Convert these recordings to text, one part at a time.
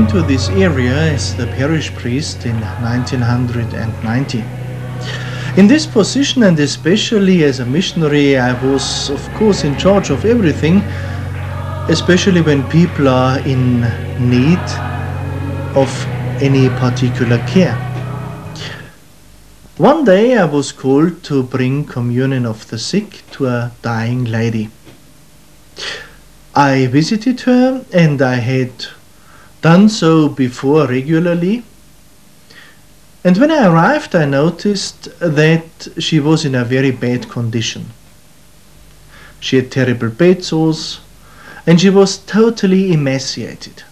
into this area as the parish priest in 1990. In this position, and especially as a missionary, I was of course in charge of everything, especially when people are in need of any particular care. One day I was called to bring communion of the sick to a dying lady. I visited her, and I had done so before regularly. And when I arrived, I noticed that she was in a very bad condition. She had terrible bedsores, and she was totally emaciated.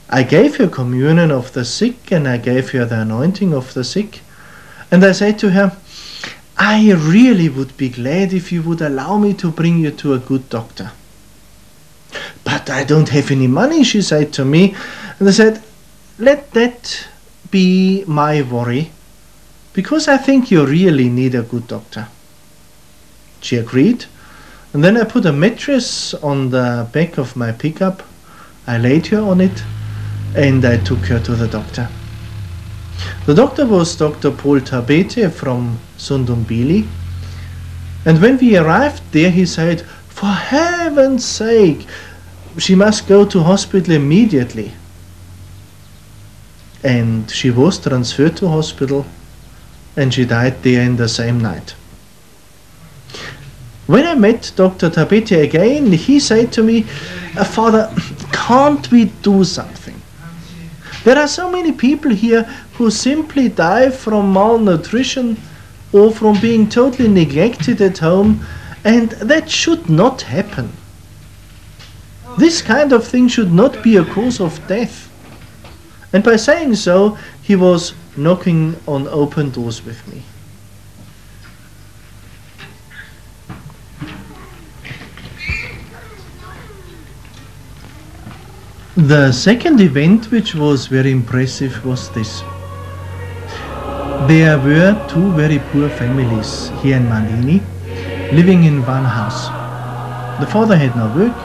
I gave her communion of the sick, and I gave her the anointing of the sick, and I said to her, I really would be glad if you would allow me to bring you to a good doctor. But I don't have any money, she said to me, and I said, let that be my worry, because I think you really need a good doctor. She agreed, and then I put a mattress on the back of my pickup. I laid her on it, and I took her to the doctor. The doctor was Dr. Paul Tabete from Sundumbili, and when we arrived there he said, for heaven's sake, she must go to hospital immediately. And she was transferred to hospital, and she died there in the same night. When I met Dr. Tabete again, he said to me, Father, can't we do something? There are so many people here who simply die from malnutrition or from being totally neglected at home, and that should not happen. This kind of thing should not be a cause of death. And by saying so, he was knocking on open doors with me. The second event, which was very impressive, was this. There were two very poor families here in Malini, living in one house. The father had no work,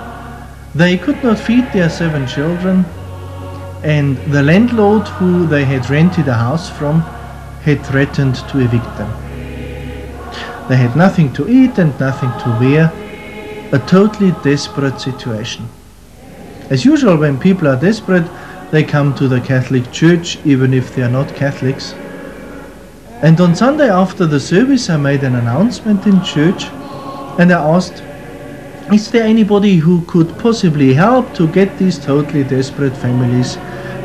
they could not feed their 7 children, and the landlord who they had rented a house from had threatened to evict them. They had nothing to eat and nothing to wear, a totally desperate situation. As usual, when people are desperate, they come to the Catholic Church, even if they are not Catholics. And on Sunday after the service, I made an announcement in church, and I asked, is there anybody who could possibly help to get these totally desperate families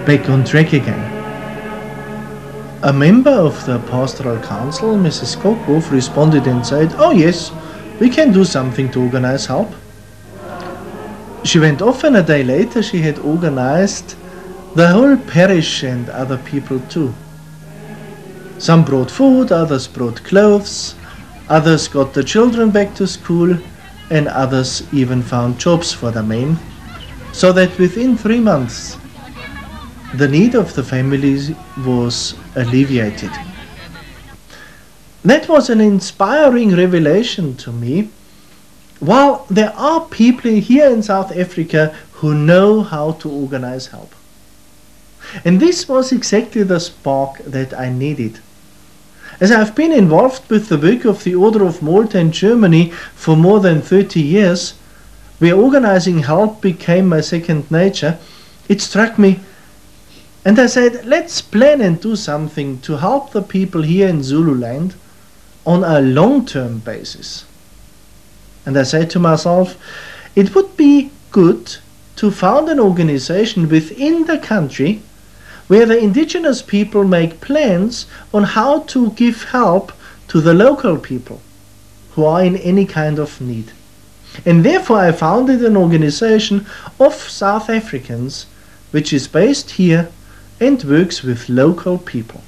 back on track again? A member of the pastoral council, Mrs. Kokov, responded and said, oh yes, we can do something to organize help. She went off, and a day later she had organized the whole parish and other people too. Some brought food, others brought clothes, others got the children back to school, and others even found jobs for the men, so that within 3 months the need of the families was alleviated. That was an inspiring revelation to me. While there are people here in South Africa who know how to organize help. And this was exactly the spark that I needed. As I've been involved with the work of the Order of Malta in Germany for more than 30 years, where organizing help became my second nature, it struck me, and I said, let's plan and do something to help the people here in Zululand on a long-term basis. And I said to myself, it would be good to found an organization within the country where the indigenous people make plans on how to give help to the local people who are in any kind of need. And therefore I founded an organization of South Africans which is based here and works with local people.